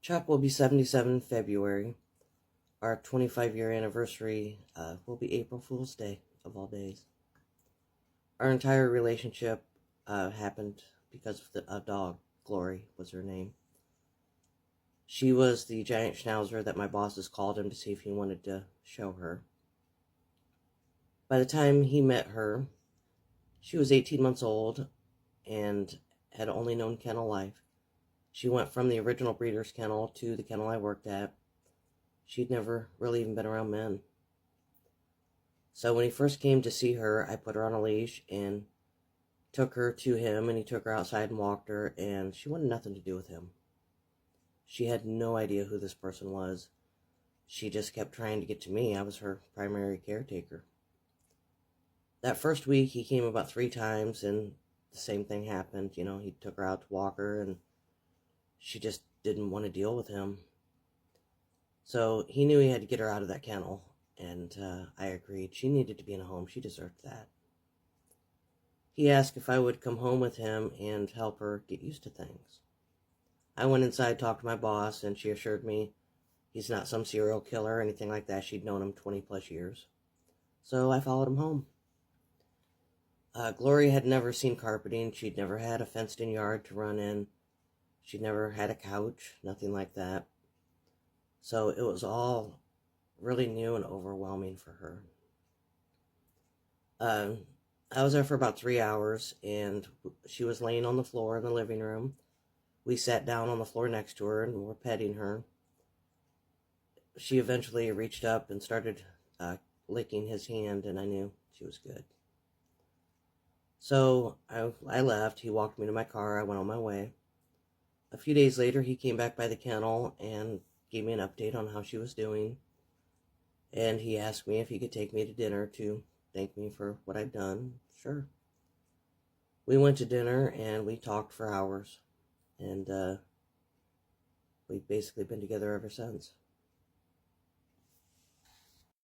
Chuck will be 77 in February. Our 25-year anniversary will be April Fool's Day, of all days. Our entire relationship happened because of a dog. Glory was her name. She was the giant schnauzer that my bosses called him to see if he wanted to show her. By the time he met her, she was 18 months old and had only known kennel life. She went from the original breeder's kennel to the kennel I worked at. She'd never really even been around men. So when he first came to see her, I put her on a leash and took her to him, and he took her outside and walked her, and she wanted nothing to do with him. She had no idea who this person was. She just kept trying to get to me. I was her primary caretaker. That first week, he came about 3 times, and the same thing happened. You know, he took her out to walk her, and she just didn't want to deal with him. So he knew he had to get her out of that kennel, and I agreed. She needed to be in a home. She deserved that. He asked if I would come home with him and help her get used to things. I went inside, talked to my boss, and she assured me he's not some serial killer or anything like that. She'd known him 20 plus years. So I followed him home. Glory had never seen carpeting. She'd never had a fenced-in yard to run in. She'd never had a couch, nothing like that. So it was all really new and overwhelming for her. I was there for about 3 hours, and she was laying on the floor in the living room. We sat down on the floor next to her and were petting her. She eventually reached up and started licking his hand, and I knew she was good. So I left. He walked me to my car. I went on my way. A few days later, he came back by the kennel and gave me an update on how she was doing. And he asked me if he could take me to dinner to thank me for what I'd done. Sure. We went to dinner and we talked for hours. And we've basically been together ever since.